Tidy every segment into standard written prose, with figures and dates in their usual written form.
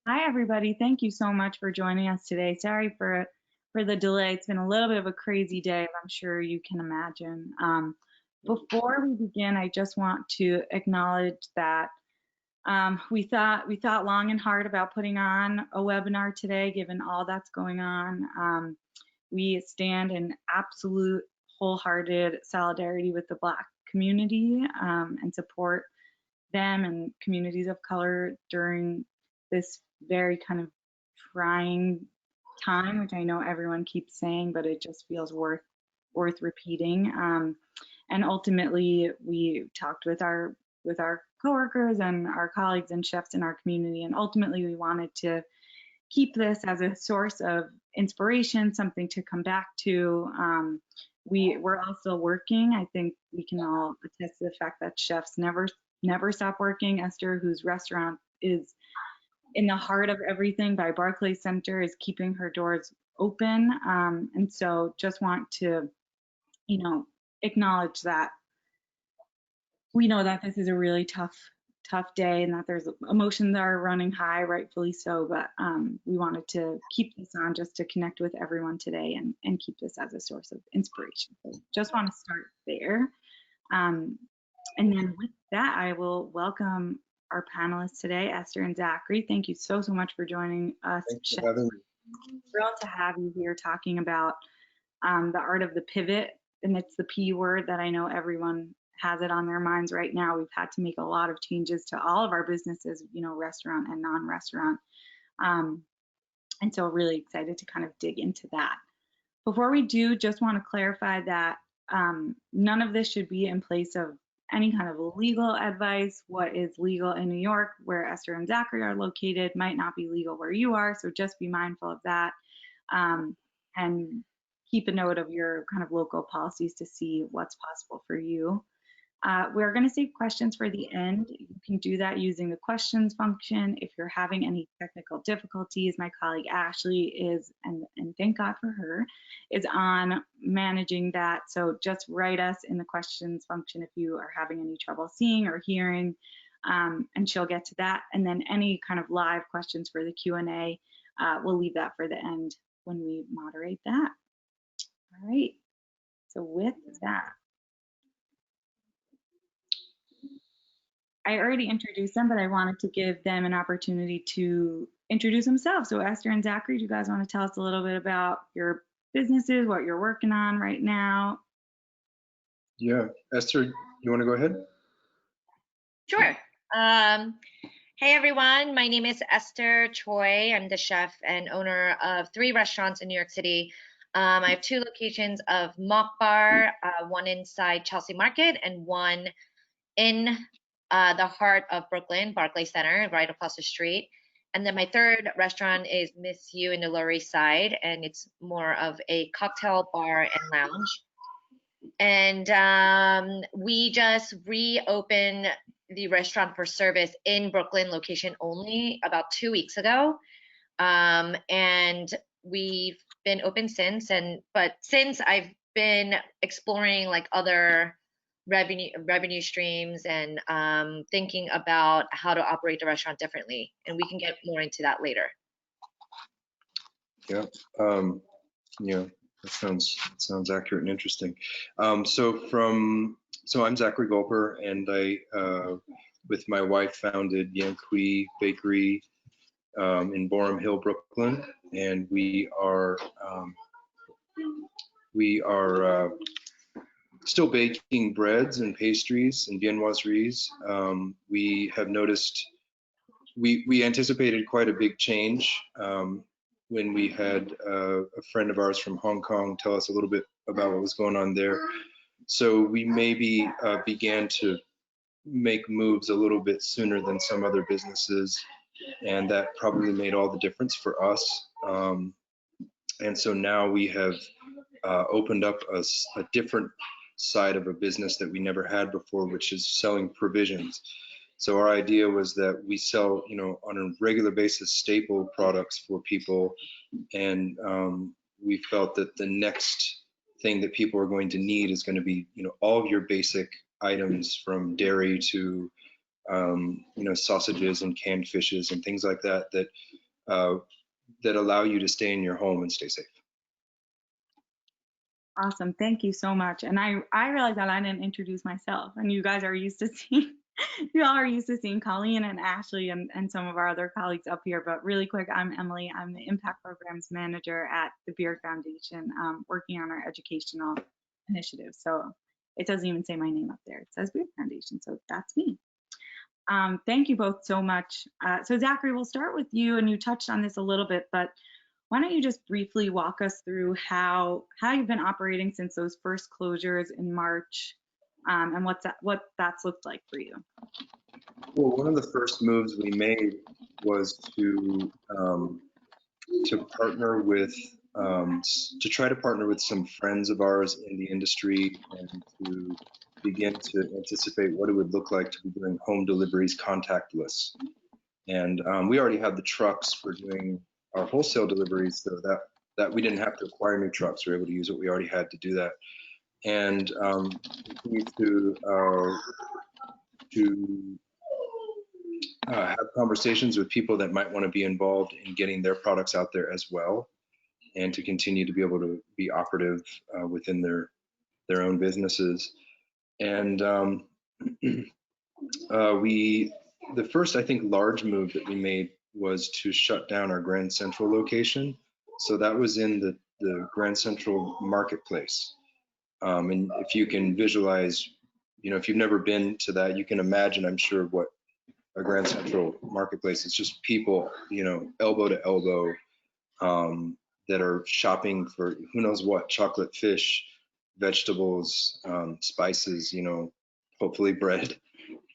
Hi, everybody. Thank you so much for joining us today. Sorry for the delay. It's been a little bit of a crazy day, I'm sure you can imagine. Before we begin, I just want to acknowledge that we thought long and hard about putting on a webinar today, given all that's going on. We stand in absolute wholehearted solidarity with the Black community and support them and communities of color during this very kind of trying time, which I know everyone keeps saying, but it just feels worth repeating. And ultimately, we talked with our coworkers and our colleagues and chefs in our community, and ultimately we wanted to keep this as a source of inspiration, something to come back to. We're all still working. I think we can all attest to the fact that chefs never stop working. Esther, whose restaurant is in the heart of everything by Barclays Center, is keeping her doors open. And so just want to, acknowledge that we know that this is a really tough day and that there's emotions that are running high, rightfully so, but we wanted to keep this on just to connect with everyone today and keep this as a source of inspiration. So just want to start there. And then with that, I will welcome our panelists today, Esther and Zachary. Thank you so much for joining us. Thanks for having me. Thrilled to have you here talking about the art of the pivot, and it's the P word that I know everyone has it on their minds right now. We've had to make a lot of changes to all of our businesses, restaurant and non-restaurant. And so really excited to kind of dig into that. Before we do, just want to clarify that none of this should be in place of any kind of legal advice. What is legal in New York, where Esther and Zachary are located, might not be legal where you are. So just be mindful of that. And keep a note of your kind of local policies to see what's possible for you. We're going to save questions for the end. You can do that using the questions function. If you're having any technical difficulties, my colleague Ashley is, and thank God for her, is on managing that. So just write us in the questions function if you are having any trouble seeing or hearing, and she'll get to that. And then any kind of live questions for the Q&A, we'll leave that for the end when we moderate that. All right, so with that, I already introduced them, but I wanted to give them an opportunity to introduce themselves. So Esther and Zachary, do you guys want to tell us a little bit about your businesses, what you're working on right now? Yeah, Esther, you want to go ahead? Sure. Hey everyone, my name is Esther Choi. I'm the chef and owner of 3 restaurants in New York City. I have 2 locations of Mokbar, one inside Chelsea Market and one in the heart of Brooklyn, Barclays Center, right across the street. And then my 3rd restaurant is Miss You in the Lower East Side, and it's more of a cocktail bar and lounge. And we just reopened the restaurant for service in Brooklyn location only about 2 weeks ago. And we've been open since, but since I've been exploring like other revenue streams and thinking about how to operate the restaurant differently, and we can get more into that later. Yeah, that sounds accurate and interesting. So I'm Zachary Golper, and I, with my wife, founded Cuit Bakery in Boerum Hill, Brooklyn, and we are still baking breads and pastries and viennoiseries. We have noticed we anticipated quite a big change when we had a friend of ours from Hong Kong tell us a little bit about what was going on there. So we maybe began to make moves a little bit sooner than some other businesses, and that probably made all the difference for us. And so now we have opened up a different side of a business that we never had before, which is selling provisions. So our idea was that we sell, on a regular basis, staple products for people, and we felt that the next thing that people are going to need is going to be, all of your basic items, from dairy to sausages and canned fishes and things like that that allow you to stay in your home and stay safe. Awesome. Thank you so much. And I realized that I didn't introduce myself, and you guys are used to seeing, you all are used to seeing Colleen and Ashley and some of our other colleagues up here. But really quick, I'm Emily. I'm the Impact Programs Manager at the Beard Foundation, working on our educational initiatives. So it doesn't even say my name up there. It says Beard Foundation. So that's me. Thank you both so much. So Zachary, we'll start with you, and you touched on this a little bit, but why don't you just briefly walk us through how you've been operating since those first closures in March, and what that's looked like for you? Well, one of the first moves we made was to partner with to try to partner with some friends of ours in the industry and to begin to anticipate what it would look like to be doing home deliveries contactless. And we already had the trucks for doing our wholesale deliveries, so that we didn't have to acquire new trucks. We were able to use what we already had to do that, and continue to have conversations with people that might want to be involved in getting their products out there as well, and to continue to be able to be operative within their own businesses. And the first, I think, large move that we made was to shut down our Grand Central location. So that was in the Grand Central marketplace. And if you can visualize, if you've never been to that, you can imagine, I'm sure, what a Grand Central marketplace is. Just people, elbow to elbow, that are shopping for who knows what, chocolate, fish, vegetables, spices, hopefully bread.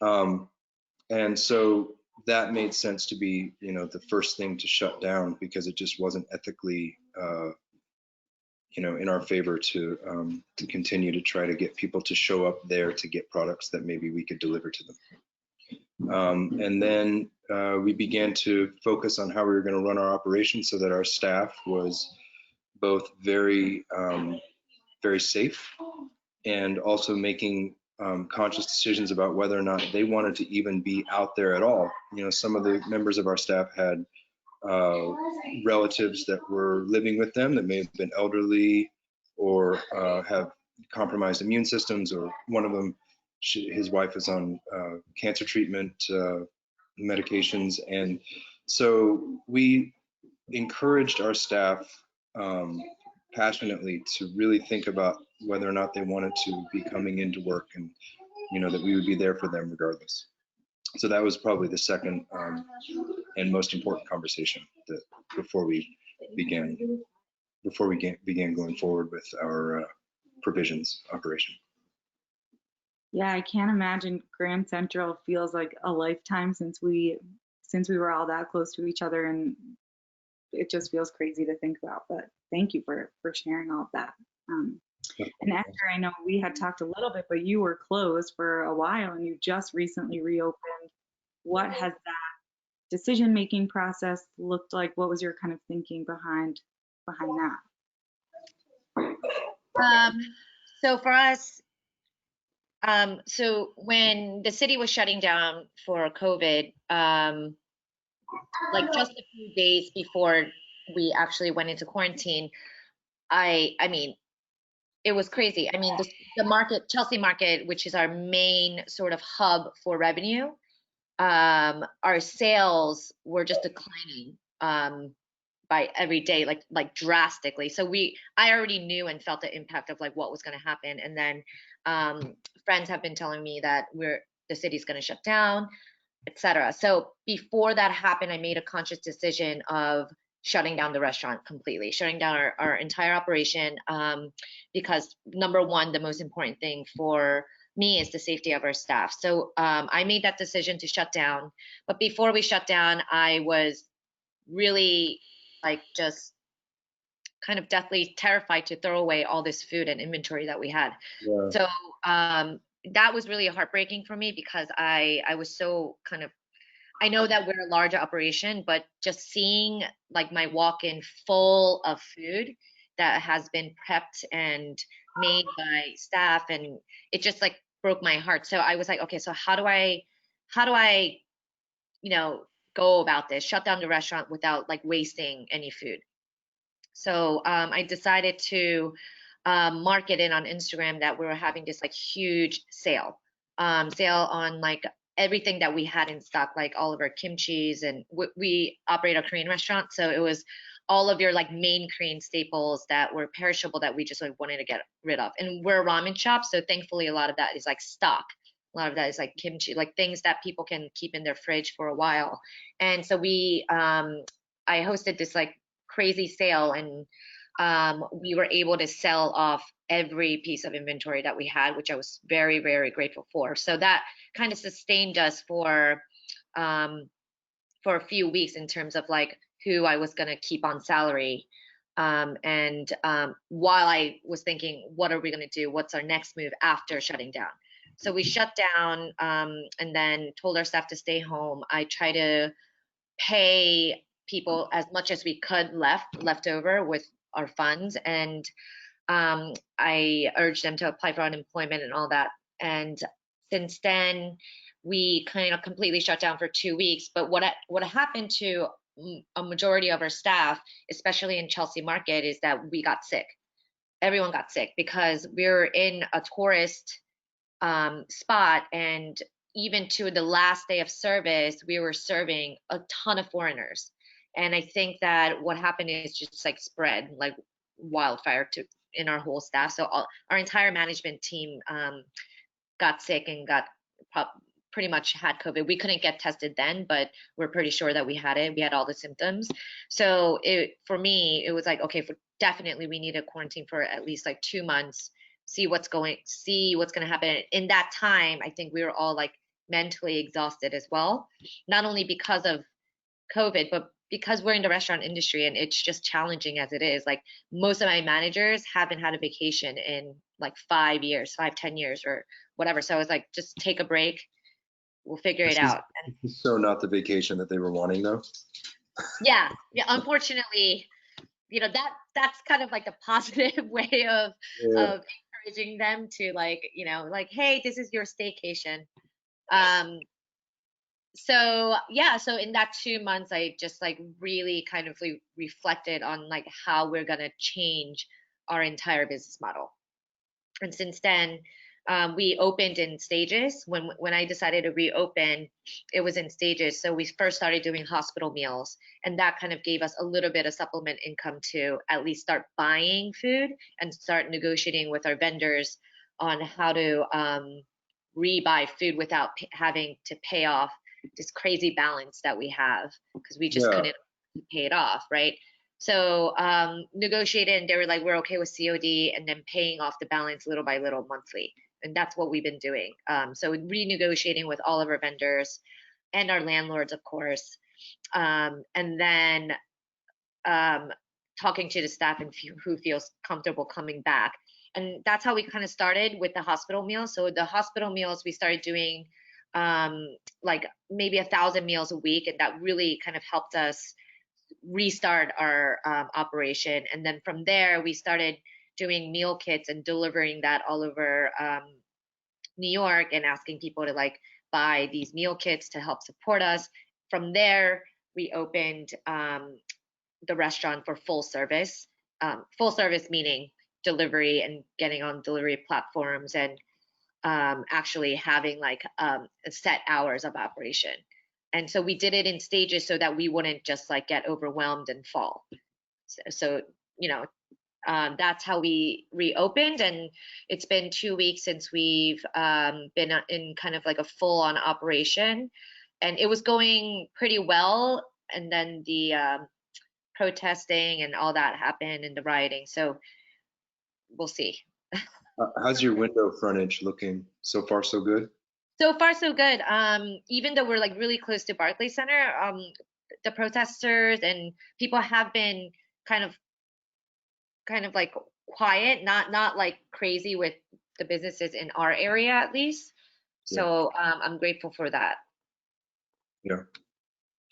And so that made sense to be, the first thing to shut down, because it just wasn't ethically, in our favor to continue to try to get people to show up there to get products that maybe we could deliver to them. And then we began to focus on how we were going to run our operation so that our staff was both very, very safe, and also making conscious decisions about whether or not they wanted to even be out there at all. Some of the members of our staff had relatives that were living with them that may have been elderly or have compromised immune systems, or one of them, his wife is on cancer treatment medications. And so we encouraged our staff passionately to really think about whether or not they wanted to be coming into work, and that we would be there for them regardless. So that was probably the second and most important conversation that before we began going forward with our provisions operation. Yeah, I can't imagine. Grand Central feels like a lifetime since we were all that close to each other, and it just feels crazy to think about. But thank you for sharing all of that. And Esther, I know we had talked a little bit, but you were closed for a while and you just recently reopened. What has that decision-making process looked like? What was your kind of thinking behind that? So for us, so when the city was shutting down for COVID, like just a few days before we actually went into quarantine, I mean, it was crazy. I mean, the market, Chelsea market, which is our main sort of hub for revenue, our sales were just declining by every day, like drastically. So I already knew and felt the impact of like what was going to happen. And then friends have been telling me that the city's going to shut down, etc. So before that happened, I made a conscious decision of shutting down the restaurant completely, shutting down our entire operation, because number one, the most important thing for me is the safety of our staff. So I made that decision to shut down. But before we shut down, I was really like just kind of deathly terrified to throw away all this food and inventory that we had. Yeah. So that was really heartbreaking for me, because I was so kind of, I know that we're a larger operation, but just seeing like my walk-in full of food that has been prepped and made by staff, and it just like broke my heart. So I was like, okay, so how do I how do I, go about this, shut down the restaurant without like wasting any food? So I decided to market it on Instagram that we were having this like huge sale on like everything that we had in stock, like all of our kimchis, and we operate a Korean restaurant, so it was all of your like main Korean staples that were perishable that we just like wanted to get rid of. And we're a ramen shop, so thankfully a lot of that is like stock. A lot of that is like kimchi, like things that people can keep in their fridge for a while. And so I hosted this like crazy sale, and we were able to sell off every piece of inventory that we had, which I was very, very grateful for. So that kind of sustained us for a few weeks in terms of like who I was going to keep on salary. And while I was thinking, what are we going to do? What's our next move after shutting down? So we shut down and then told our staff to stay home. I try to pay people as much as we could left over with our funds, and I urged them to apply for unemployment and all that. And since then, we kind of completely shut down for 2 weeks. But what happened to a majority of our staff, especially in Chelsea Market, is that we got sick. Everyone got sick because we were in a tourist spot, and even to the last day of service, we were serving a ton of foreigners. And I think that what happened is just like spread like wildfire in our whole staff. So our entire management team got sick and pretty much had COVID. We couldn't get tested then, but we're pretty sure that we had it. We had all the symptoms. So for me, it was like, okay, definitely we need to quarantine for at least like 2 months, see what's going to happen. In that time, I think we were all like mentally exhausted as well, not only because of COVID, but because we're in the restaurant industry and it's just challenging as it is. Like most of my managers haven't had a vacation in like 5 years, 10 years or whatever. So I was like, just take a break. We'll figure it out. So not the vacation that they were wanting though. Yeah. Unfortunately, that's kind of like the positive way of encouraging them to like, like, hey, this is your staycation. So in that 2 months, I just like really kind of reflected on like how we're gonna change our entire business model. And since then, we opened in stages. When I decided to reopen, it was in stages. So we first started doing hospital meals, and that kind of gave us a little bit of supplement income to at least start buying food and start negotiating with our vendors on how to rebuy food without having to pay off this crazy balance that we have, because we just couldn't pay it off, right? So negotiated, and they were like, we're okay with COD, and then paying off the balance little by little monthly. And that's what we've been doing. So renegotiating with all of our vendors and our landlords, of course, and then talking to the staff and who feels comfortable coming back. And that's how we kind of started with the hospital meals. So the hospital meals, we started doing like maybe 1,000 meals a week, and that really kind of helped us restart our operation. And then from there, we started doing meal kits and delivering that all over New York and asking people to like buy these meal kits to help support us. From there, we opened the restaurant for full service meaning delivery and getting on delivery platforms and actually having like set hours of operation. And so we did it in stages so that we wouldn't just like get overwhelmed and fall. So that's how we reopened, and it's been 2 weeks since we've been in kind of like a full-on operation, and it was going pretty well. And then the protesting and all that happened, and the rioting. So we'll see. How's your window frontage looking? So far, so good? So far, so good. Even though we're like really close to Barclays Center, the protesters and people have been kind of like quiet, not like crazy with the businesses in our area at least. So I'm grateful for that. Yeah,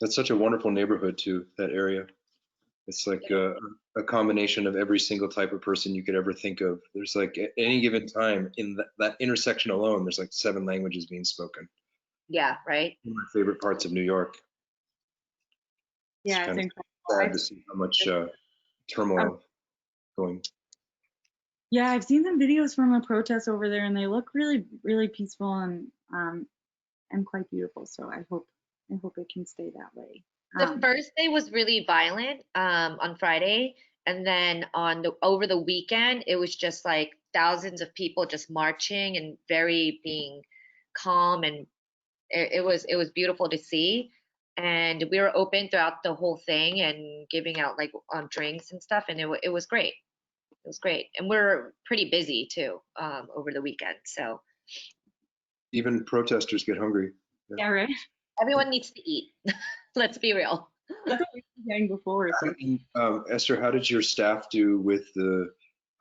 that's such a wonderful neighborhood too, that area. It's like a combination of every single type of person you could ever think of. There's like at any given time in that intersection alone, there's like 7 languages being spoken. Yeah, right. One of my favorite parts of New York. Yeah, It's it's kind of incredible. sad to see how much turmoil going. Yeah, I've seen some videos from the protests over there, and they look really, really peaceful and quite beautiful. So I hope it can stay that way. The first day was really violent on Friday, and then over the weekend, it was just like thousands of people just marching and very being calm, and it was beautiful to see. And we were open throughout the whole thing and giving out like drinks and stuff, and it was great. It was great, and we're pretty busy too over the weekend. So Even protesters get hungry. Yeah, right. everyone needs to eat. Let's be real. That's what we were saying before. So. Esther, how did your staff do with the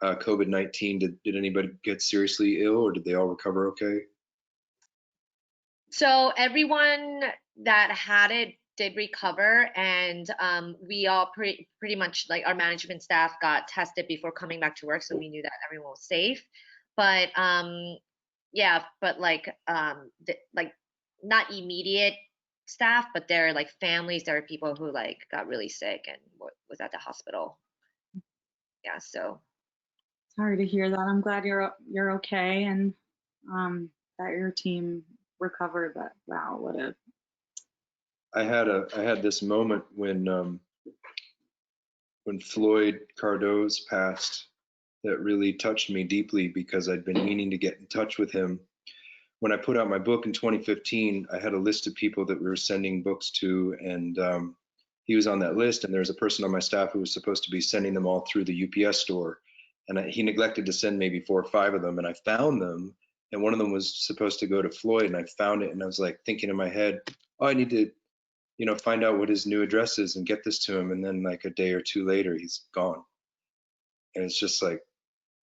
COVID-19? Did anybody get seriously ill, or did they all recover okay? So everyone that had it did recover, and we all pretty much, like, our management staff got tested before coming back to work, so we knew that everyone was safe. But yeah, but like not immediate staff, but they're like families. There are people who like got really sick and was at the hospital. Yeah, so Sorry to hear that. I'm glad you're okay and that your team recovered. But wow, what a I had this moment when Floyd Cardoz passed that really touched me deeply, because I'd been meaning to get in touch with him. When I put out my book in 2015, I had a list of people that we were sending books to, and he was on that list. And there was a person on my staff who was supposed to be sending them all through the UPS store, and he neglected to send maybe 4 or 5 of them. And I found them, and one of them was supposed to go to Floyd, and I found it, and I was like thinking in my head, oh, I need to, find out what his new address is and get this to him. And then like a day or 2 later, he's gone. And it's just like,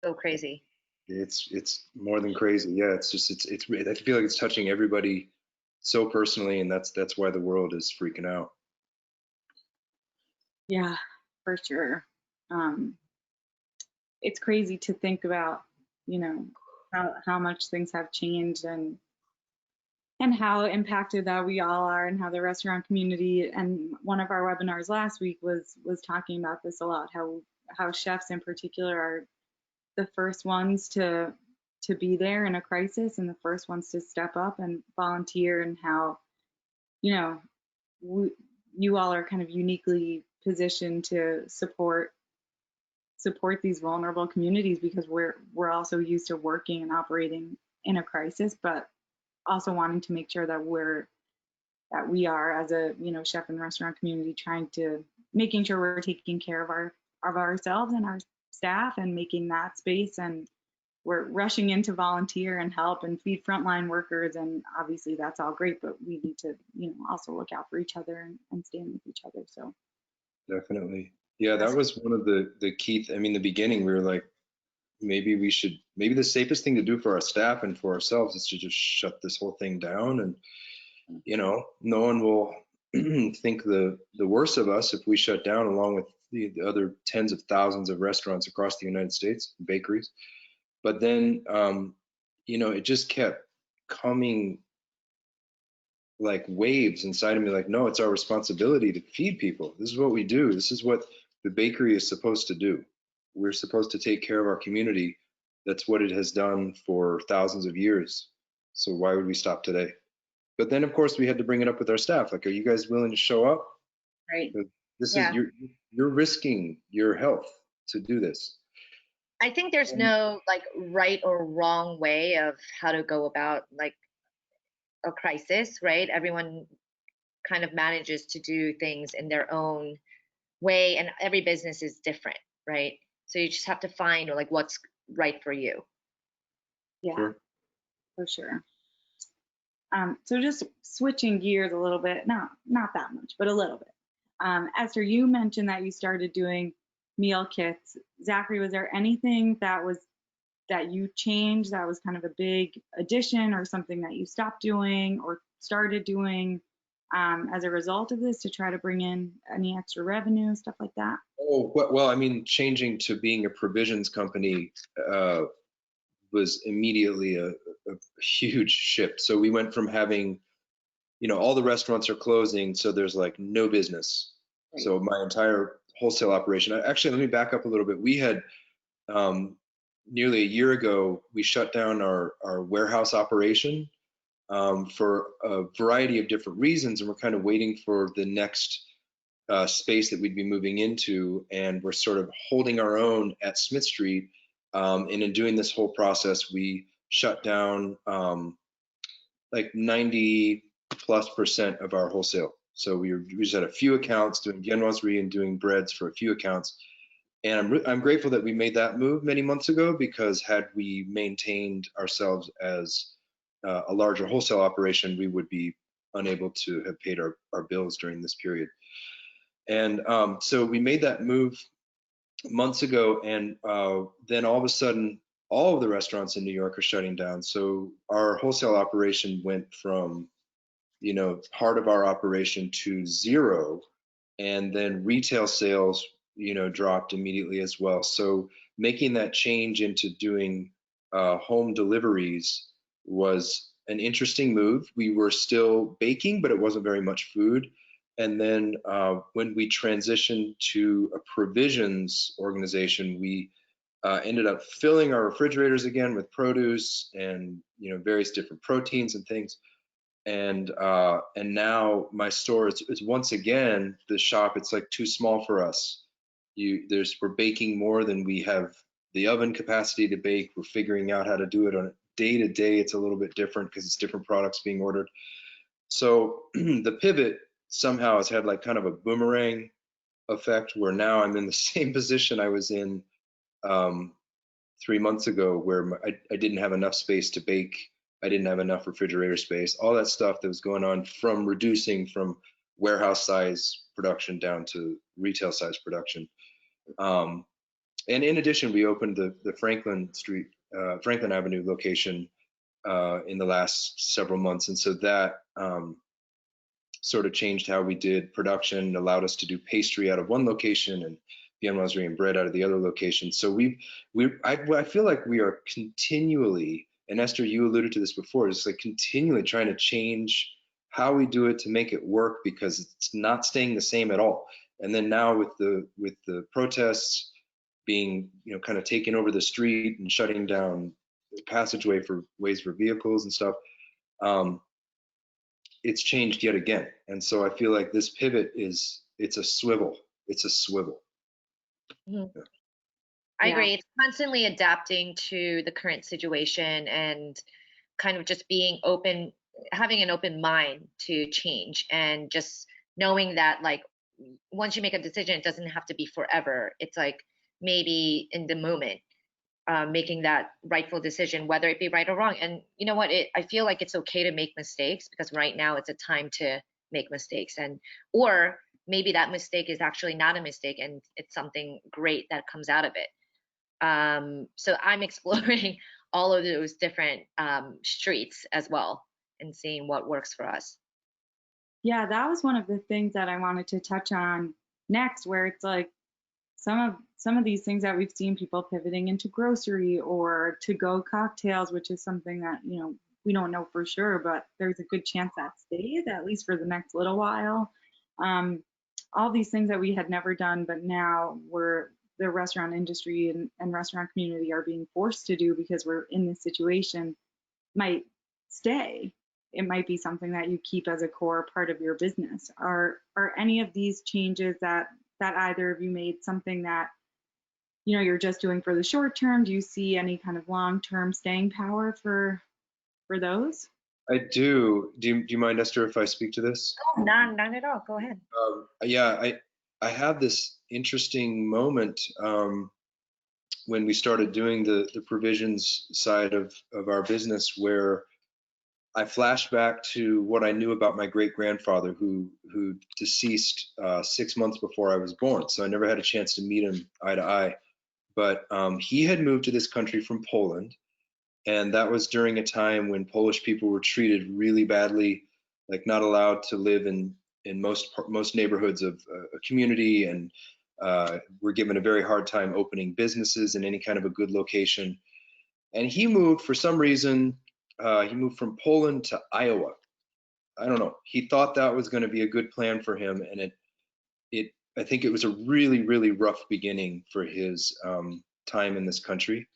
so crazy. it's more than crazy. Yeah, it's just it's I feel like it's touching everybody so personally, and that's why the world is freaking out. Yeah, for sure. It's crazy to think about, how much things have changed and how impacted that we all are, and how the restaurant community. And one of our webinars last week was talking about this a lot, how chefs in particular are the first ones to be there in a crisis, and the first ones to step up and volunteer, and how you all are kind of uniquely positioned to support these vulnerable communities, because we're also used to working and operating in a crisis, but also wanting to make sure that we are, as a chef and restaurant community, making sure we're taking care of ourselves and our staff, and making that space. And we're rushing in to volunteer and help and feed frontline workers, and obviously that's all great, but we need to also look out for each other and stand with each other. So Definitely. Yeah, that was one of the key the beginning, we were like, maybe the safest thing to do for our staff and for ourselves is to just shut this whole thing down, and no one will think the worst of us if we shut down, along with the other tens of thousands of restaurants across the United States, bakeries. But then it just kept coming like waves inside of me, like, no, it's our responsibility to feed people. This is what we do. This is what the bakery is supposed to do. We're supposed to take care of our community. That's what it has done for thousands of years. So why would we stop today? But then, of course, we had to bring it up with our staff. Like, are you guys willing to show up? Right. This is you're risking your health to do this. I think there's no like right or wrong way of how to go about like a crisis, right? Everyone kind of manages to do things in their own way, and every business is different, right? So you just have to find like what's right for you. Yeah, Sure. For sure. So just switching gears a little bit, not that much, but a little bit. Esther, you mentioned that you started doing meal kits. Zachary, was there anything that you changed that was kind of a big addition, or something that you stopped doing or started doing as a result of this, to try to bring in any extra revenue, stuff like that? Oh, well, changing to being a provisions company was immediately a huge shift. So we went from having all the restaurants are closing, so there's like no business. Right. So my entire wholesale operation, actually, let me back up a little bit. We had nearly a year ago, we shut down our warehouse operation for a variety of different reasons, and we're kind of waiting for the next space that we'd be moving into, and we're sort of holding our own at Smith Street. And in doing this whole process, we shut down like 90+% of our wholesale. So we just had a few accounts doing viennoiserie and doing breads for a few accounts. And I'm grateful that we made that move many months ago, because had we maintained ourselves as a larger wholesale operation, we would be unable to have paid our bills during this period. And so we made that move months ago, and then all of a sudden, all of the restaurants in New York are shutting down. So our wholesale operation went from, part of our operation to zero, and then retail sales, dropped immediately as well. So making that change into doing home deliveries was an interesting move. We were still baking, but it wasn't very much food. And then when we transitioned to a provisions organization, we ended up filling our refrigerators again with produce and various different proteins and things. And now my store is once again, the shop, it's like too small for us. We're baking more than we have the oven capacity to bake. We're figuring out how to do it on a day to day. It's a little bit different because it's different products being ordered. So the pivot somehow has had like kind of a boomerang effect, where now I'm in the same position I was in 3 months ago, where I didn't have enough space to bake. I didn't have enough refrigerator space, all that stuff that was going on from reducing from warehouse size production down to retail size production. And in addition, we opened the Franklin Avenue location in the last several months. And so that sort of changed how we did production, allowed us to do pastry out of one location and viennoiserie and bread out of the other location. So I feel like we are continually, and Esther, you alluded to this before, it's like continually trying to change how we do it to make it work, because it's not staying the same at all. And then now with the protests being, kind of taking over the street and shutting down the passageway for ways for vehicles and stuff, it's changed yet again. And so I feel like this pivot it's a swivel. It's a swivel. Mm-hmm. I agree. It's constantly adapting to the current situation and kind of just being open, having an open mind to change, and just knowing that like once you make a decision, it doesn't have to be forever. It's like maybe in the moment, making that rightful decision, whether it be right or wrong. And you know what? I feel like it's okay to make mistakes, because right now it's a time to make mistakes, or maybe that mistake is actually not a mistake and it's something great that comes out of it. So I'm exploring all of those different streets as well, and seeing what works for us. Yeah, that was one of the things that I wanted to touch on next, where it's like some of these things that we've seen people pivoting into grocery or to-go cocktails, which is something that, we don't know for sure, but there's a good chance that stays, at least for the next little while. All these things that we had never done, but now the restaurant industry and restaurant community are being forced to do because we're in this situation, might stay. It might be something that you keep as a core part of your business. Are any of these changes that either of you made something that you're just doing for the short term? Do you see any kind of long-term staying power for those? I do. Do you mind, Esther, if I speak to this? Oh, none at all. Go ahead. Yeah, I have this interesting moment when we started doing the provisions side of our business, where I flashed back to what I knew about my great-grandfather, who deceased 6 months before I was born. So I never had a chance to meet him eye to eye. But he had moved to this country from Poland, and that was during a time when Polish people were treated really badly, like not allowed to live in most neighborhoods of a community, and were given a very hard time opening businesses in any kind of a good location. And he moved, for some reason, he moved from Poland to Iowa. I don't know, he thought that was going to be a good plan for him, and I think it was a really, really rough beginning for his time in this country.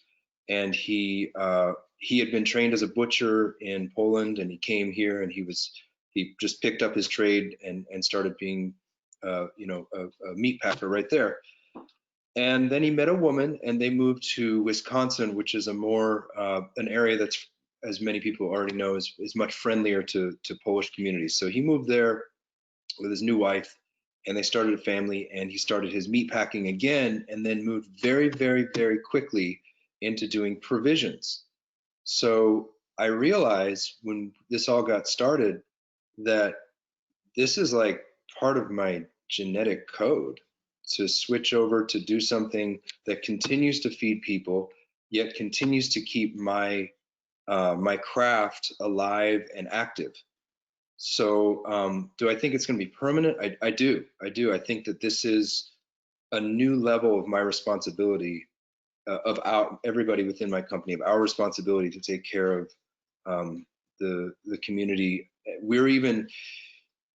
And he had been trained as a butcher in Poland, and he came here, and he just picked up his trade and started being, you know, a meat packer right there. And then he met a woman, and they moved to Wisconsin, which is a more an area that's, as many people already know, is much friendlier to Polish communities. So he moved there with his new wife, and they started a family, and he started his meat packing again, and then moved very, very, very quickly into doing provisions. So I realized when this all got started that this is like part of my genetic code to switch over to do something that continues to feed people, yet continues to keep my my craft alive and active. So do I think it's going to be permanent? I do. I think that this is a new level of my responsibility, of everybody within my company, of our responsibility to take care of the community. We're even,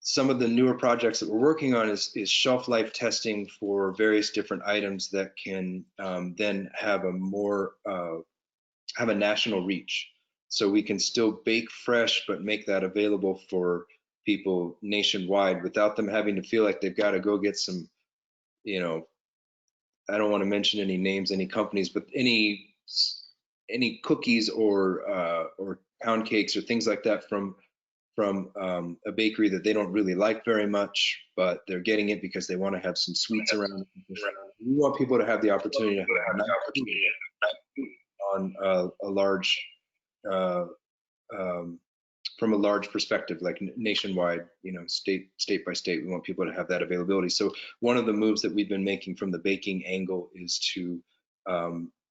some of the newer projects that we're working on is shelf life testing for various different items that can then have a more have a national reach. So we can still bake fresh, but make that available for people nationwide without them having to feel like they've got to go get some, you know, I don't want to mention any names, any companies, but any cookies or pound cakes or things like that from a bakery that they don't really like very much, but they're getting it because they want to have some sweets around. We want people to have the opportunity to have on a large, from a large perspective, like nationwide, you know, state by state. We want people to have that availability. So one of the moves that we've been making from the baking angle is to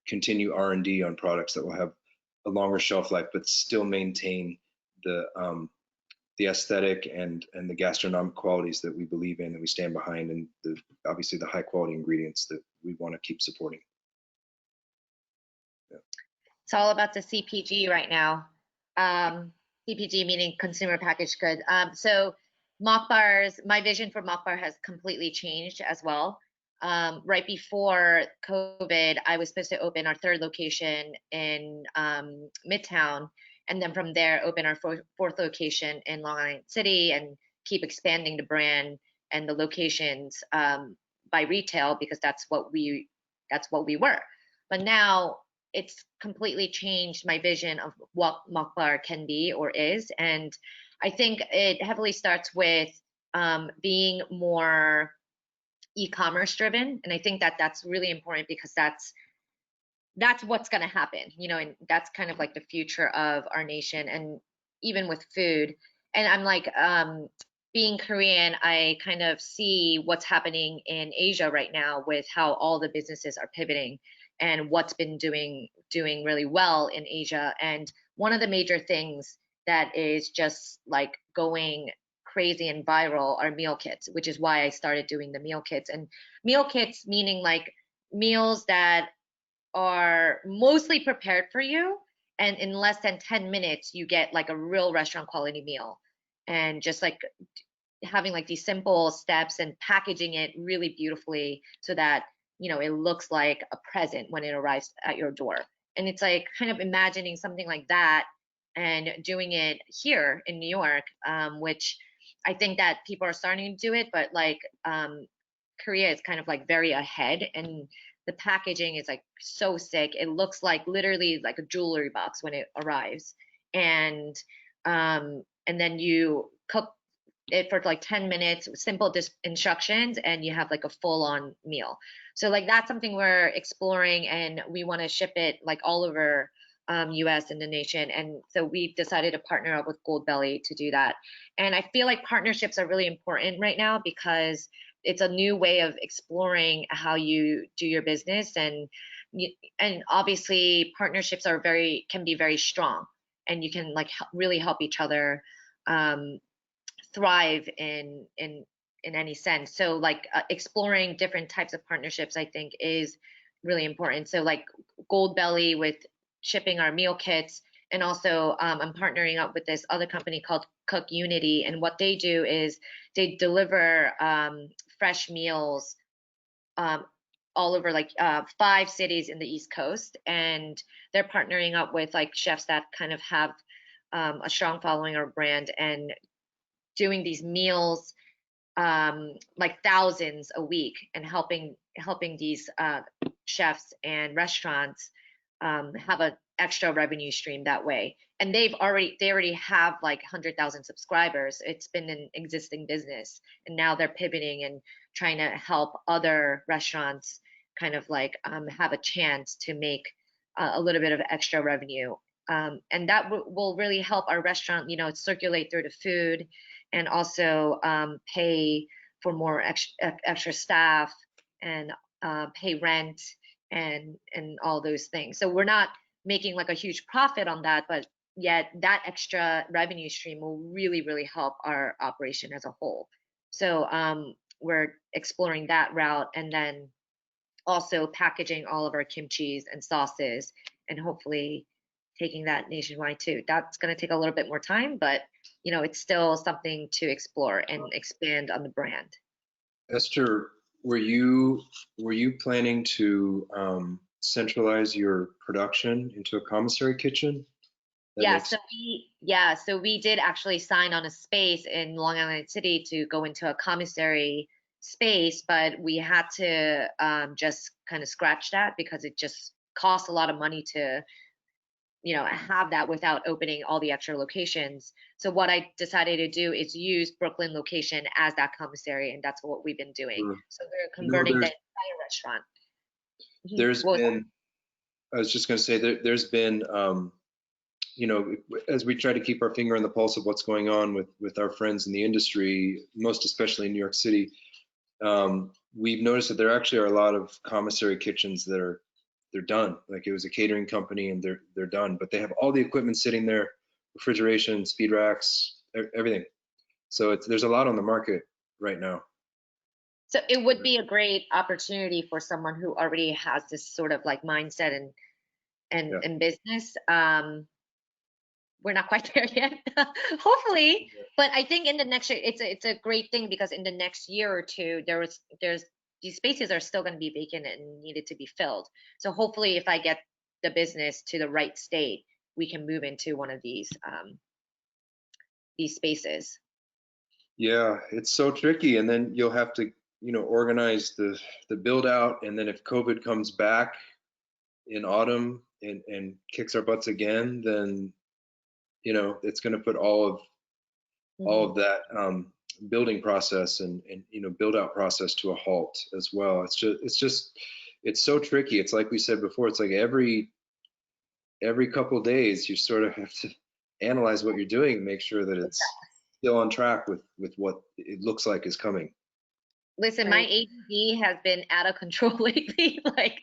continue R&D on products that will have a longer shelf life, but still maintain the aesthetic and the gastronomic qualities that we believe in and we stand behind, and obviously the high quality ingredients that we want to keep supporting. Yeah. It's all about the CPG right now. CPG meaning consumer packaged good. So my vision for Mokbar has completely changed as well. Right before COVID, I was supposed to open our third location in Midtown, and then from there open our fourth location in Long Island City and keep expanding the brand and the locations by retail, because that's what we were. But now it's completely changed my vision of what Mokbar can be or is. And I think it heavily starts with being more e-commerce driven. And I think that that's really important, because that's what's going to happen, you know, and that's kind of like the future of our nation, and even with food. And I'm like, being Korean, I kind of see what's happening in Asia right now with how all the businesses are pivoting and what's been doing really well in Asia. And one of the major things that is just like going crazy and viral are meal kits, which is why I started doing the meal kits. And meal kits meaning like meals that are mostly prepared for you, and in less than 10 minutes you get like a real restaurant quality meal, and just like having like these simple steps and packaging it really beautifully so that, you know, it looks like a present when it arrives at your door. And it's like kind of imagining something like that and doing it here in New York, which I think that people are starting to do it, but like Korea is kind of like very ahead, and the packaging is like so sick. It looks like literally like a jewelry box when it arrives. And then you cook it for like 10 minutes, simple instructions, and you have like a full-on meal. So like that's something we're exploring, and we want to ship it like all over US and the nation. And so we've decided to partner up with Goldbelly to do that. And I feel like partnerships are really important right now, because it's a new way of exploring how you do your business. And obviously partnerships can be very strong, and you can like really help each other thrive in any sense. So like exploring different types of partnerships, I think, is really important. So like Goldbelly with shipping our meal kits, and also I'm partnering up with this other company called Cook Unity, and what they do is they deliver fresh meals all over like 5 cities in the East Coast, and they're partnering up with like chefs that kind of have a strong following or brand, and doing these meals like thousands a week, and helping these chefs and restaurants have an extra revenue stream that way. And they already have like 100,000 subscribers. It's been an existing business, and now they're pivoting and trying to help other restaurants kind of like have a chance to make a little bit of extra revenue. And that will really help our restaurant, circulate through the food, and also pay for more extra staff, and pay rent, and all those things. So we're not making like a huge profit on that, but yet that extra revenue stream will really, really help our operation as a whole. So we're exploring that route, and then also packaging all of our kimchis and sauces, and hopefully taking that nationwide too. That's going to take a little bit more time, but it's still something to explore and expand on the brand. Esther, were you planning to centralize your production into a commissary kitchen? So we did actually sign on a space in Long Island City to go into a commissary space, but we had to just kind of scratch that because it just costs a lot of money to have that without opening all the extra locations. So what I decided to do is use Brooklyn location as that commissary, and that's what we've been doing. So we're converting the entire restaurant. I was just going to say there's been as we try to keep our finger on the pulse of what's going on with our friends in the industry, most especially in New York City, we've noticed that there actually are a lot of commissary kitchens that they're done. Like, it was a catering company and they're done, but they have all the equipment sitting there, refrigeration, speed racks, everything. So there's a lot on the market right now. So it would be a great opportunity for someone who already has this sort of like mindset and business. We're not quite there yet, hopefully. But I think in the next year, it's a great thing, because in the next year or two, these spaces are still going to be vacant and needed to be filled. So hopefully, if I get the business to the right state, we can move into one of these spaces. Yeah, it's so tricky, and then you'll have to organize the build out, and then if COVID comes back in autumn and kicks our butts again, then it's going to put all of that building process and build out process to a halt as well. It's so tricky. It's like we said before, it's like every couple of days you sort of have to analyze what you're doing, make sure that it's still on track with what it looks like is coming. Listen, my ADD has been out of control lately. like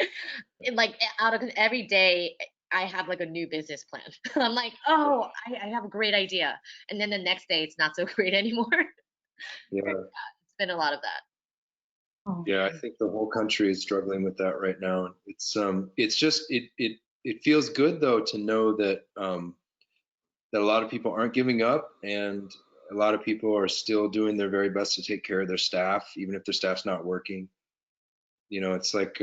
out of every day I have like a new business plan. I'm like, oh, I have a great idea, and then the next day it's not so great anymore. Yeah, it's been a lot of that. Oh. Yeah, I think the whole country is struggling with that right now. It's just it feels good though to know that that a lot of people aren't giving up, and a lot of people are still doing their very best to take care of their staff, even if their staff's not working. It's like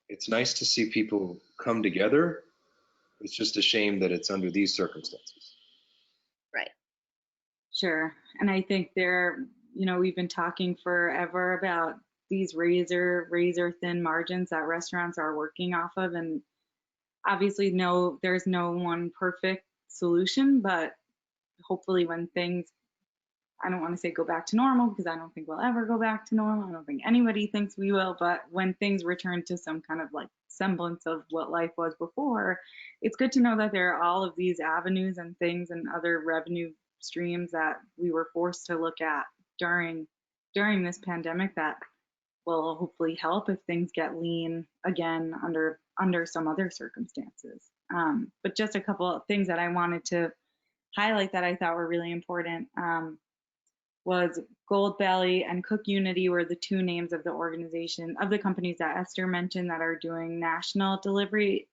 it's nice to see people come together. It's just a shame that it's under these circumstances. Right. Sure. And I think we've been talking forever about these razor thin margins that restaurants are working off of. And obviously there's no one perfect solution, but hopefully when things, I don't want to say go back to normal, because I don't think we'll ever go back to normal. I don't think anybody thinks we will, but when things return to some kind of like semblance of what life was before, it's good to know that there are all of these avenues and things and other revenue streams that we were forced to look at during this pandemic that will hopefully help if things get lean again under some other circumstances. But just a couple of things that I wanted to highlight that I thought were really important. was Goldbelly and Cook Unity were the two names of the organization of the companies that Esther mentioned that are doing national delivery.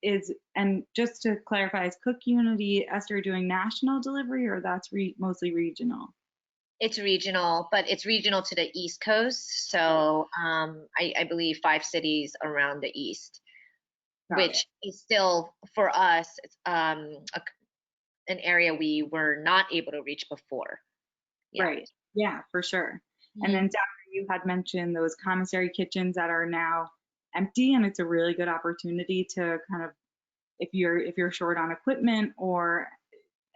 And just to clarify, is Cook Unity, Esther, doing national delivery, or that's mostly regional? It's regional, but it's regional to the East Coast. So I believe 5 cities around the East, which is still for us an area we were not able to reach before. Yeah. Right. Yeah, for sure. And then Zachary, you had mentioned those commissary kitchens that are now empty, and it's a really good opportunity to kind of, if you're short on equipment or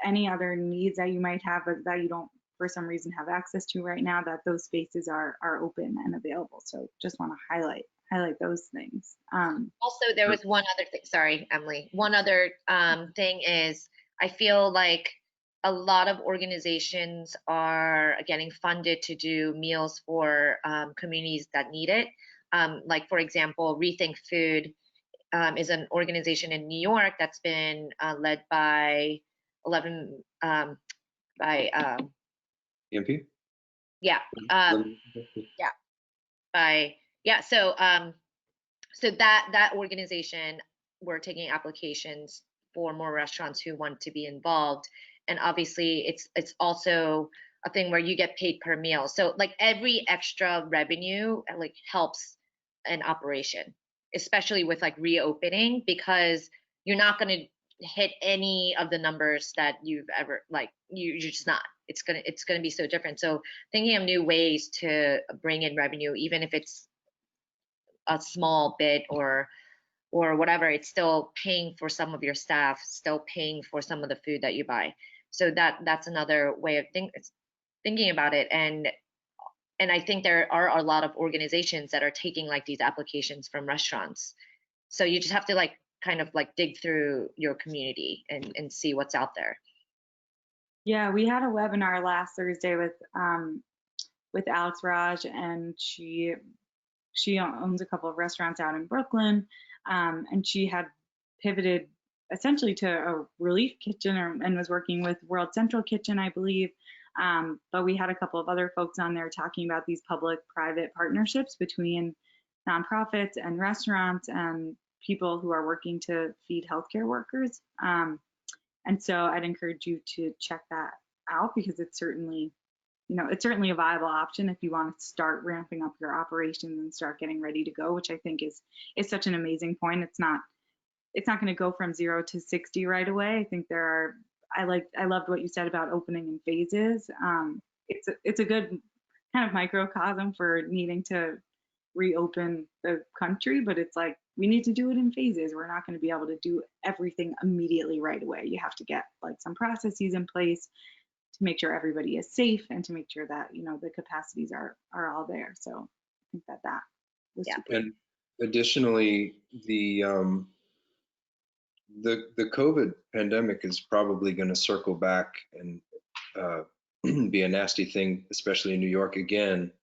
any other needs that you might have that you don't for some reason have access to right now, that those spaces are open and available. So just want to highlight those things. Also, there was one other thing. Sorry, Emily. One other thing is I feel like a lot of organizations are getting funded to do meals for communities that need it. Like, for example, Rethink Food is an organization in New York that's been led by EMP? Yeah. So that organization, we're taking applications for more restaurants who want to be involved. And obviously it's also a thing where you get paid per meal. So like every extra revenue like helps an operation, especially with like reopening, because you're not going to hit any of the numbers that you've ever you're just not. It's gonna be so different. So thinking of new ways to bring in revenue, even if it's a small bit or whatever, it's still paying for some of your staff, still paying for some of the food that you buy. So that's another way of thinking about it. And I think there are a lot of organizations that are taking like these applications from restaurants. So you just have to like kind of like dig through your community and see what's out there. Yeah, we had a webinar last Thursday with Alex Raj, and she owns a couple of restaurants out in Brooklyn, and she had pivoted essentially to a relief kitchen and was working with World Central Kitchen, I believe. But we had a couple of other folks on there talking about these public-private partnerships between nonprofits and restaurants and people who are working to feed healthcare workers. And so I'd encourage you to check that out, because it's certainly a viable option if you want to start ramping up your operations and start getting ready to go, which I think is such an amazing point. It's not going to go from 0 to 60 right away. I think I loved what you said about opening in phases. It's a good kind of microcosm for needing to reopen the country, but it's like we need to do it in phases. We're not going to be able to do everything immediately right away. You have to get like some processes in place to make sure everybody is safe and to make sure that the capacities are all there. So I think that was super. And additionally, the COVID pandemic is probably going to circle back and be a nasty thing, especially in New York again,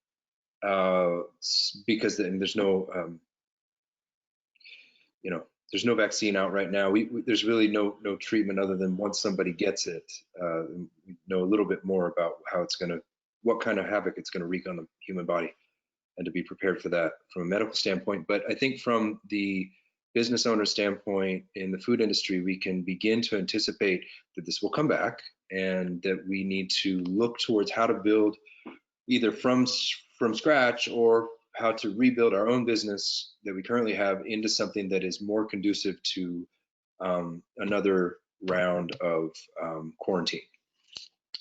because there's no there's no vaccine out right now. There's really no treatment other than once somebody gets it, we know a little bit more about what kind of havoc it's going to wreak on the human body, and to be prepared for that from a medical standpoint. But I think from the business owner standpoint in the food industry, we can begin to anticipate that this will come back, and that we need to look towards how to build either from scratch or how to rebuild our own business that we currently have into something that is more conducive to another round of quarantine.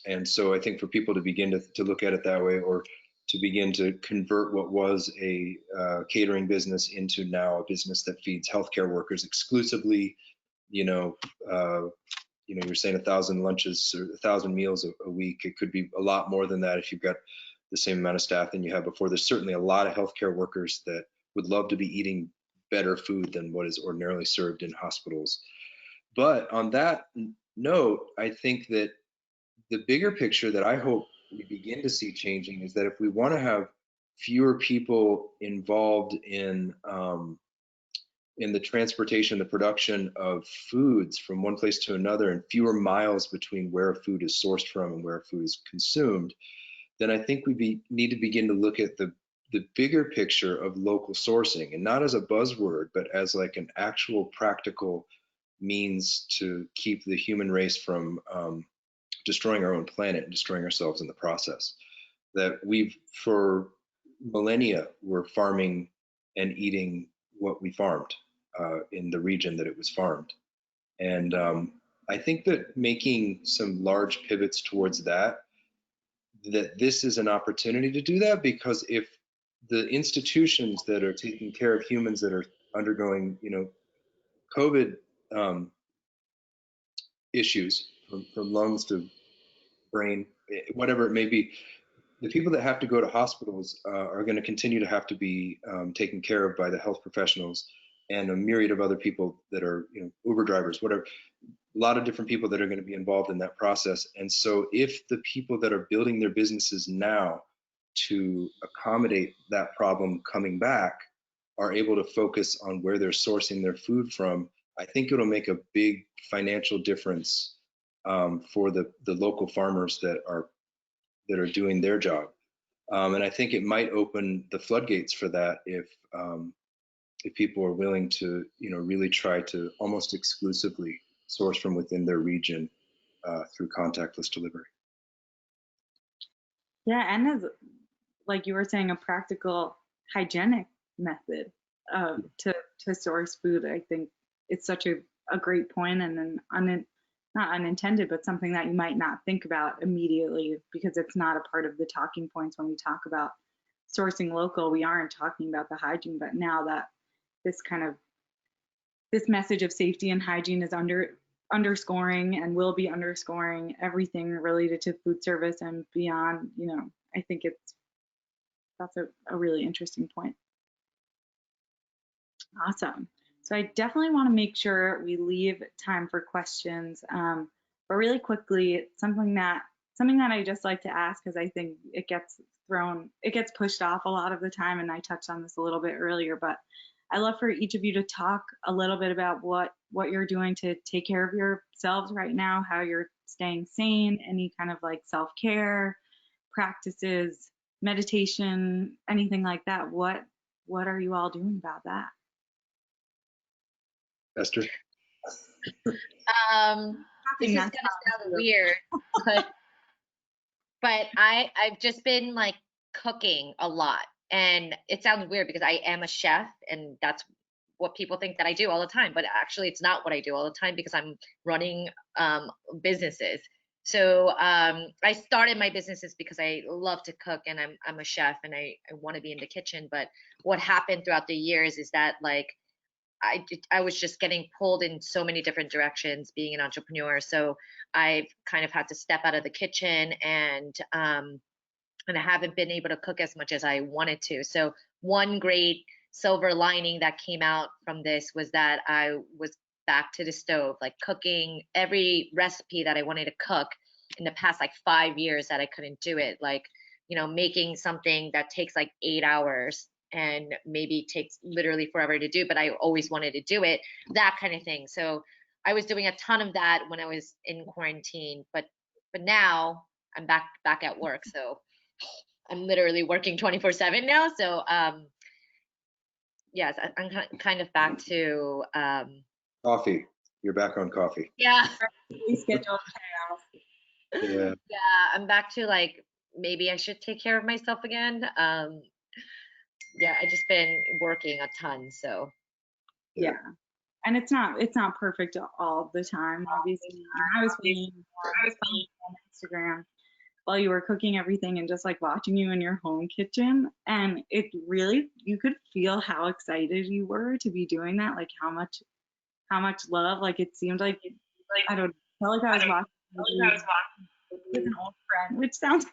And so I think for people to begin to look at it that way, or to begin to convert what was a catering business into now a business that feeds healthcare workers exclusively, you're saying 1,000 lunches or 1,000 meals a week. It could be a lot more than that if you've got the same amount of staff than you had before. There's certainly a lot of healthcare workers that would love to be eating better food than what is ordinarily served in hospitals. But on that note, I think that the bigger picture that I hope we begin to see changing is that if we want to have fewer people involved in the transportation, the production of foods from one place to another, and fewer miles between where food is sourced from and where food is consumed, then I think we need to begin to look at the bigger picture of local sourcing, and not as a buzzword, but as like an actual practical means to keep the human race from destroying our own planet and destroying ourselves in the process. That for millennia, we're farming and eating what we farmed in the region that it was farmed. And I think that making some large pivots towards that this is an opportunity to do that, because if the institutions that are taking care of humans that are undergoing, COVID issues from lungs to brain, whatever it may be, the people that have to go to hospitals are going to continue to have to be taken care of by the health professionals and a myriad of other people that are, Uber drivers, whatever, a lot of different people that are going to be involved in that process. And so if the people that are building their businesses now to accommodate that problem coming back are able to focus on where they're sourcing their food from, I think it'll make a big financial difference for the local farmers that are doing their job. And I think it might open the floodgates for that if people are willing to, really try to almost exclusively source from within their region through contactless delivery. Yeah, and as like you were saying, a practical hygienic method to source food. I think it's such a great point, and then not unintended, but something that you might not think about immediately because it's not a part of the talking points when we talk about sourcing local. We aren't talking about the hygiene, but now that this message of safety and hygiene is underscoring and will be underscoring everything related to food service and beyond, I think that's a really interesting point. Awesome. So I definitely want to make sure we leave time for questions. But really quickly, something that I just like to ask, because I think it gets pushed off a lot of the time, and I touched on this a little bit earlier, but I love for each of you to talk a little bit about what you're doing to take care of yourselves right now, how you're staying sane, any kind of like self-care practices, meditation, anything like that. What are you all doing about that? Esther? This is gonna sound weird, but I've just been like cooking a lot, and it sounds weird because I am a chef, and that's what people think that I do all the time. But actually, it's not what I do all the time because I'm running businesses. So I started my businesses because I love to cook, and I'm a chef, and I want to be in the kitchen. But what happened throughout the years is that like I was just getting pulled in so many different directions being an entrepreneur. So I've kind of had to step out of the kitchen, and I haven't been able to cook as much as I wanted to. So one great silver lining that came out from this was that I was back to the stove, like cooking every recipe that I wanted to cook in the past like 5 years that I couldn't do it. Like, making something that takes like 8 hours and maybe takes literally forever to do, but I always wanted to do it, that kind of thing. So I was doing a ton of that when I was in quarantine, but now I'm back at work. So I'm literally working 24/7 now. So yes, I'm kind of back to Coffee. You're back on coffee. Yeah. Schedule Yeah. Yeah, I'm back to like maybe I should take care of myself again. Yeah, I just been working a ton, so yeah. And it's not perfect all the time, obviously. I was on Instagram while you were cooking everything and just like watching you in your home kitchen, and it really, you could feel how excited you were to be doing that, like how much love, like it seemed like I don't feel like I was watching with an old friend, which sounds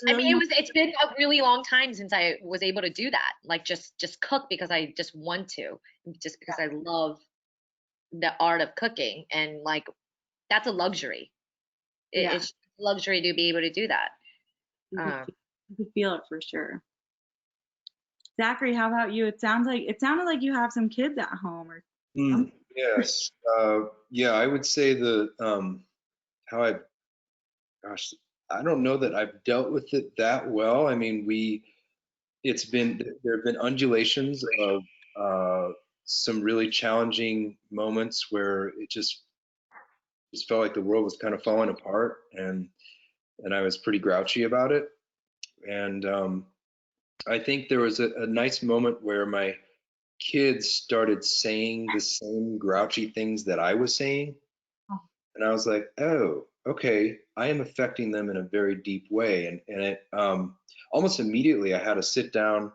I mean, it's been a really long time since I was able to do that. Like just cook because I just want to, just because I love the art of cooking, and like that's a luxury. It's a luxury to be able to do that. You could feel it for sure. Zachary, how about you? It sounded like you have some kids at home or something. Yes. Yeah, I would say I don't know that I've dealt with it that well. I mean, there have been undulations of some really challenging moments where it just felt like the world was kind of falling apart, and I was pretty grouchy about it. And I think there was a nice moment where my kids started saying the same grouchy things that I was saying. And I was like, oh, okay, I am affecting them in a very deep way. And it almost immediately I had to sit down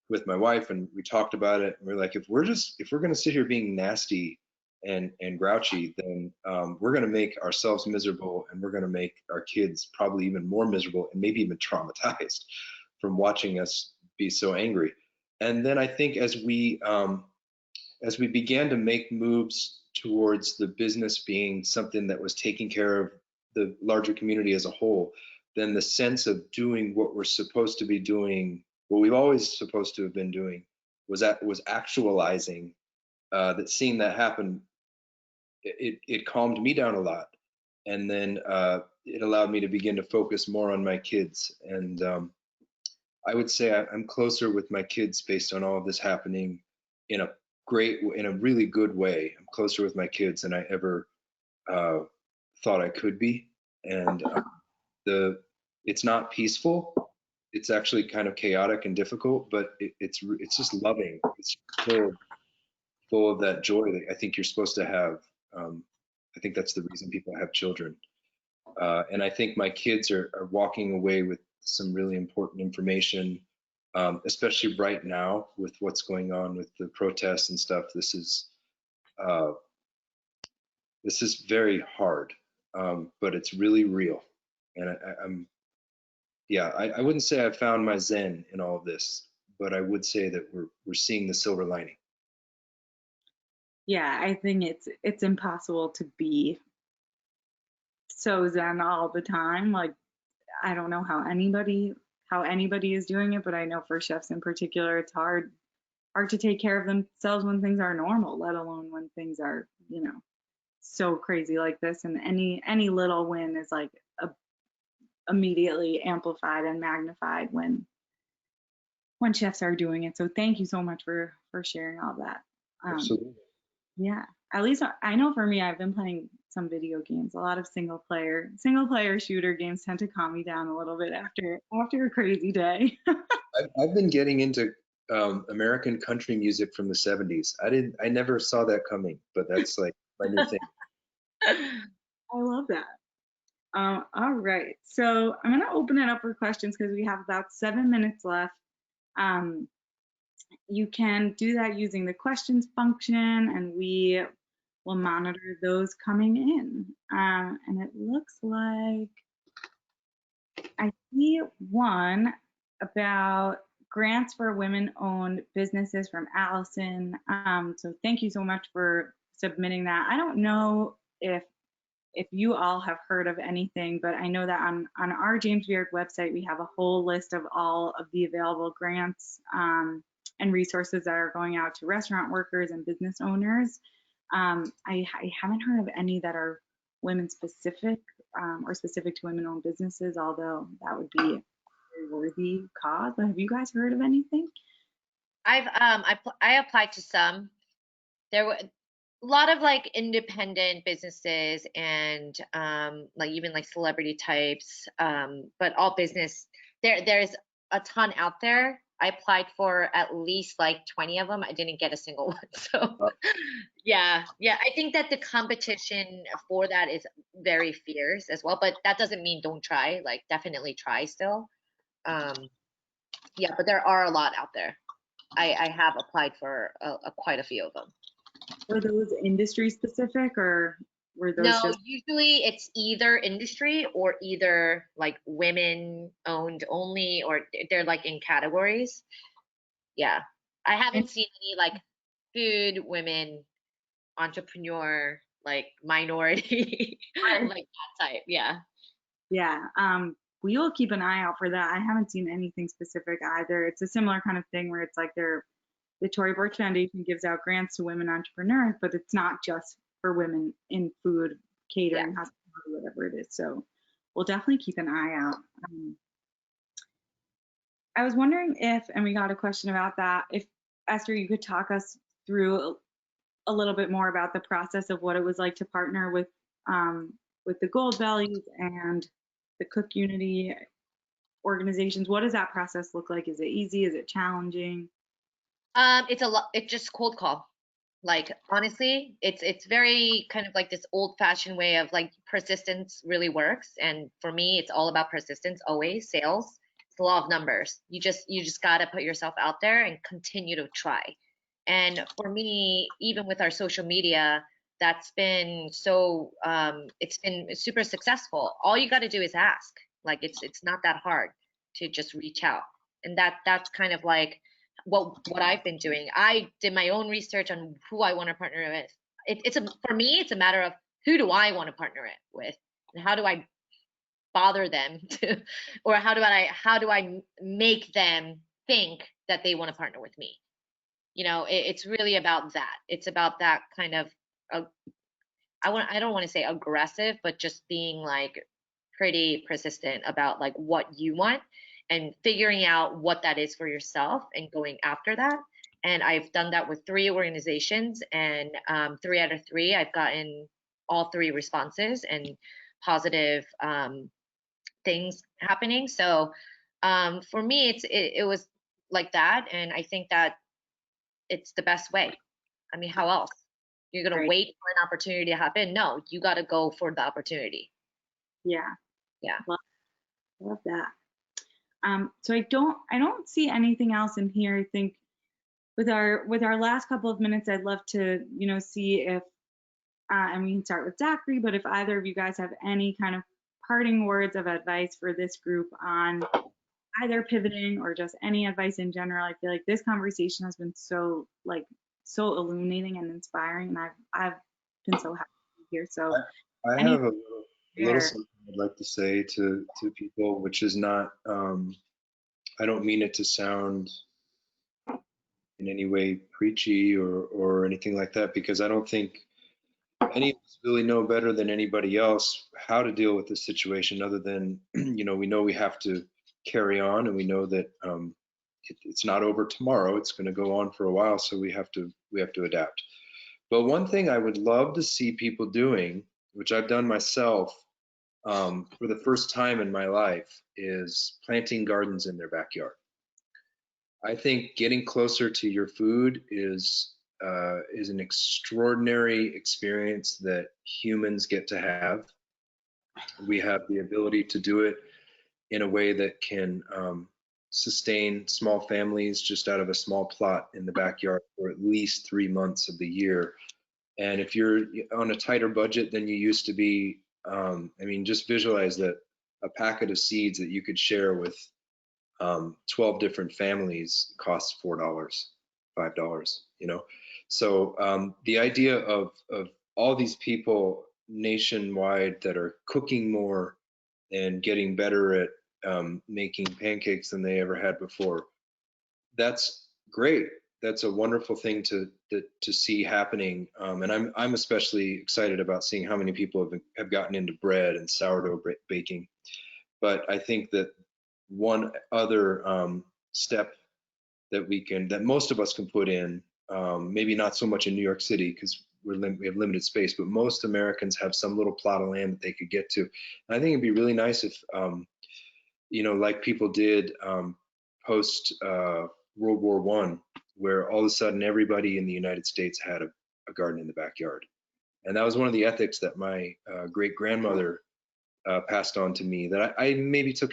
with my wife and we talked about it. And we're like, if we're going to sit here being nasty and grouchy, then we're going to make ourselves miserable, and we're going to make our kids probably even more miserable and maybe even traumatized from watching us be so angry. And then I think as we began to make moves towards the business being something that was taking care of the larger community as a whole, then the sense of doing what we're supposed to be doing, what we've always supposed to have been doing, was actualizing. That seeing that happen, it calmed me down a lot, and then it allowed me to begin to focus more on my kids. And I would say I'm closer with my kids based on all of this happening in a really good way. I'm closer with my kids than I ever thought I could be. And it's not peaceful. It's actually kind of chaotic and difficult, but it's just loving. It's full of that joy that I think you're supposed to have. I think that's the reason people have children. And I think my kids are walking away with some really important information, especially right now with what's going on with the protests and stuff. This is very hard, but it's really real. And I wouldn't say I've found my Zen in all of this, but I would say that we're seeing the silver lining. Yeah, I think it's impossible to be so zen all the time. Like, I don't know how anybody is doing it, but I know for chefs in particular, it's hard to take care of themselves when things are normal, let alone when things are, so crazy like this. And any little win is like immediately amplified and magnified when chefs are doing it. So thank you so much for sharing all that. Absolutely. Yeah, at least I know for me, I've been playing some video games. A lot of single player shooter games tend to calm me down a little bit after a crazy day. I've been getting into American country music from the 70s. I never saw that coming, but that's like my new thing. I love that. All right, so I'm gonna open it up for questions because we have about 7 minutes left. You can do that using the questions function, and we will monitor those coming in. And it looks like I see one about grants for women-owned businesses from Allison. So thank you so much for submitting that. I don't know if you all have heard of anything, but I know that on our James Beard website, we have a whole list of all of the available grants and resources that are going out to restaurant workers and business owners. I haven't heard of any that are women specific or specific to women-owned businesses, although that would be a very worthy cause. But have you guys heard of anything? I applied to some. There were a lot of like independent businesses and like even like celebrity types, but all business. There's a ton out there. I applied for at least like 20 of them. I didn't get a single one. So yeah. I think that the competition for that is very fierce as well, but that doesn't mean don't try. Like definitely try still. Yeah, but there are a lot out there. I have applied for quite a few of them. Were those industry specific, or were those No, just... usually it's either industry or either like women owned only, or they're like in categories. Yeah. I haven't seen any like food, women, entrepreneur, like minority, like that type. Yeah. Yeah. We will keep an eye out for that. I haven't seen anything specific either. It's a similar kind of thing where it's like the Tory Burch Foundation gives out grants to women entrepreneurs, but it's not just for women in food, catering, hospitality, whatever it is. So we'll definitely keep an eye out. I was wondering if, and we got a question about that, if Esther, you could talk us through a little bit more about the process of what it was like to partner with the Gold Bellies and the Cook Unity organizations. What does that process look like? Is it easy? Is it challenging? It's a lot. It's just cold call. Like honestly, it's very kind of like this old-fashioned way of like persistence really works. And for me, it's all about persistence. Always sales. It's the law of numbers. You just gotta put yourself out there and continue to try. And for me, even with our social media, that's been so it's been super successful. All you got to do is ask. Like it's not that hard to just reach out. And that's kind of like what I've been doing. I did my own research on who I want to partner with. For me, it's a matter of who do I want to partner it with, and how do I bother them to, or how do I make them think that they want to partner with me. It's really about that. It's about that kind of, I don't want to say aggressive, but just being like pretty persistent about like what you want and figuring out what that is for yourself and going after that. And I've done that with 3 organizations, and 3 out of 3, I've gotten all 3 responses and positive things happening. So for me, it was like that, and I think that it's the best way. I mean, how else? You're gonna Right. wait for an opportunity to happen? No, you got to go for the opportunity. Yeah. Yeah. Love that. So I don't see anything else in here. I think with our last couple of minutes, I'd love to, see if, and we can start with Zachary, but if either of you guys have any kind of parting words of advice for this group on either pivoting or just any advice in general. I feel like this conversation has been so illuminating and inspiring, and I've been so happy to be here. So I any have a little something I'd like to say to people, which is not, I don't mean it to sound in any way preachy or anything like that, because I don't think any of us really know better than anybody else how to deal with this situation, other than, we know we have to carry on, and we know that it's not over tomorrow. It's going to go on for a while, so we have to adapt. But one thing I would love to see people doing, which I've done myself for the first time in my life, is planting gardens in their backyard. I think getting closer to your food is an extraordinary experience that humans get to have. We have the ability to do it in a way that can sustain small families just out of a small plot in the backyard for at least 3 months of the year. And if you're on a tighter budget than you used to be, just visualize that a packet of seeds that you could share with 12 different families costs $4, $5, So the idea of all these people nationwide that are cooking more and getting better at making pancakes than they ever had before, that's great. That's a wonderful thing to see happening, and I'm especially excited about seeing how many people have gotten into bread and sourdough baking. But I think that one other step that most of us can put in, maybe not so much in New York City because we have limited space, but most Americans have some little plot of land that they could get to. And I think it'd be really nice if, like people did post World War I, where all of a sudden everybody in the United States had a garden in the backyard. And that was one of the ethics that my great grandmother passed on to me, that I maybe took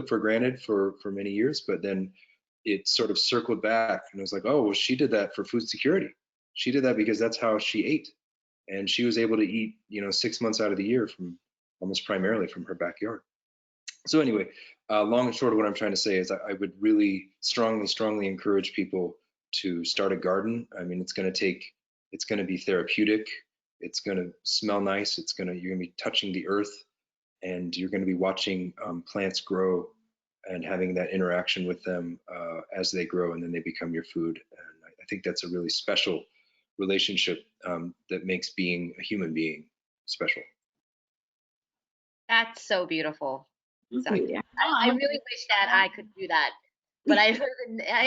for granted for many years, but then it sort of circled back, and it was like, oh, well, she did that for food security. She did that because that's how she ate, and she was able to eat, 6 months out of the year from almost primarily from her backyard. So anyway, long and short of what I'm trying to say is I would really strongly encourage people to start a garden. I mean, it's going to be therapeutic. It's going to smell nice. You're going to be touching the earth, and you're going to be watching plants grow and having that interaction with them as they grow, and then they become your food. And I think that's a really special relationship that makes being a human being special. That's so beautiful. Zachary. Yeah. I really wish that I could do that, but I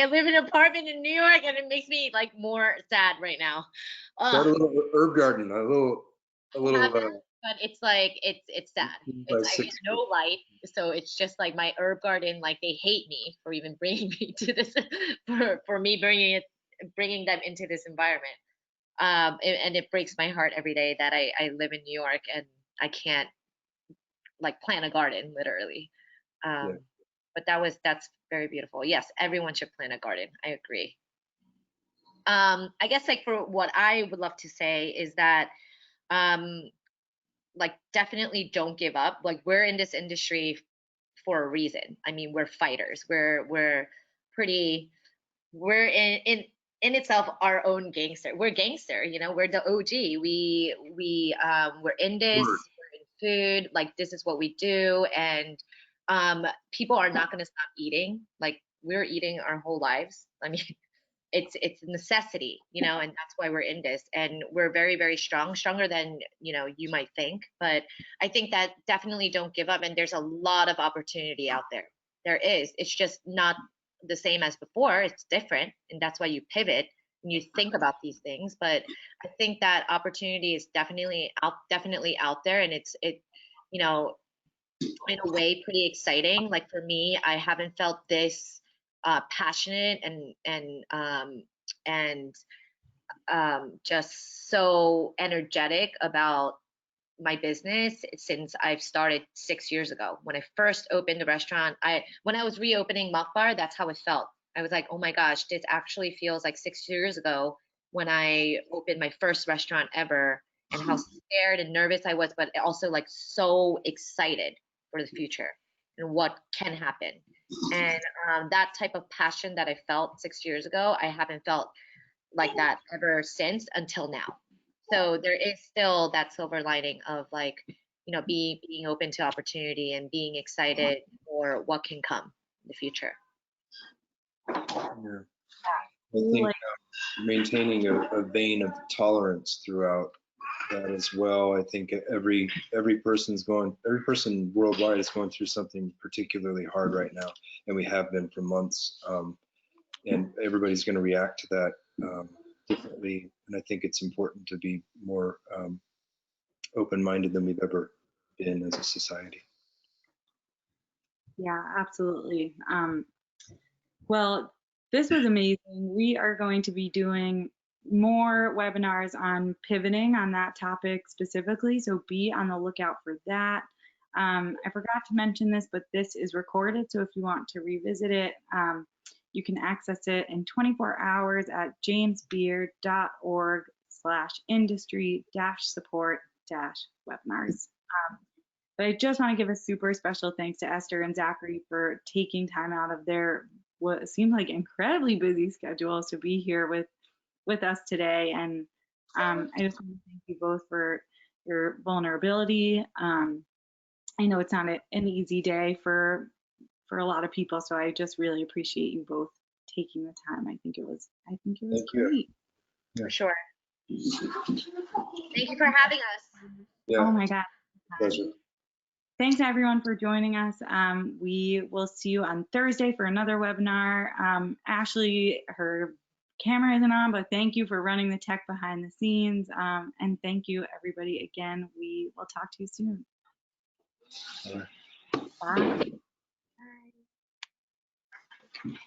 live in an apartment in New York, and it makes me like more sad right now. Start a little herb garden, a little, But it's like it's sad. by I get 6 no light, so it's just like my herb garden. Like they hate me for even bringing me to this, for me bringing them into this environment. And it breaks my heart every day that I live in New York and I can't like plant a garden literally. Yeah. But that's very beautiful. Yes, everyone should plant a garden. I agree. I guess like for what I would love to say is that like definitely don't give up. Like we're in this industry for a reason. I mean, we're fighters. We're pretty we're in itself our own gangster. We're gangster, you know, we're the OG. We're in this, Word. we're in food, like this is what we do. And people are not gonna stop eating. Like we're eating our whole lives. I mean, it's a necessity, you know, and that's why we're in this. And we're very, very strong, stronger than, you know, you might think. But I think that definitely don't give up. And there's a lot of opportunity out there. There is. It's just not the same as before. It's different. And that's why you pivot and you think about these things. But I think that opportunity is definitely out there. And you know, in a way pretty exciting. Like for me, I haven't felt this passionate and just so energetic about my business since I've started 6 years ago. When I first opened the restaurant, when I was reopening Mokbar, that's how it felt. I was like, oh my gosh, this actually feels like 6 years ago when I opened my first restaurant ever, and how scared and nervous I was, but also like so excited for the future and what can happen. And that type of passion that I felt 6 years ago, I haven't felt like that ever since until now. So there is still that silver lining of like, you know, being open to opportunity and being excited for what can come in the future. Yeah. I think maintaining a vein of tolerance throughout that as well. I think every person worldwide is going through something particularly hard right now, and we have been for months. And everybody's going to react to that differently. And I think it's important to be more open-minded than we've ever been as a society. Yeah, absolutely. Well, this was amazing. We are going to be doing more webinars on pivoting on that topic specifically, so be on the lookout for that. I forgot to mention this, but this is recorded, so if you want to revisit it, you can access it in 24 hours at jamesbeard.org/industry-support-webinars. But I just want to give a super special thanks to Esther and Zachary for taking time out of their what seemed like incredibly busy schedules to be here with us today. And I just want to thank you both for your vulnerability. I know it's not an easy day for a lot of people, so I just really appreciate you both taking the time. I think it was great. Yeah. For sure. Thank you for having us. Yeah. Oh my God. Pleasure. Thanks everyone for joining us. We will see you on Thursday for another webinar. Ashley, her camera isn't on, but thank you for running the tech behind the scenes. And thank you everybody again. We will talk to you soon. All right. Bye. Bye.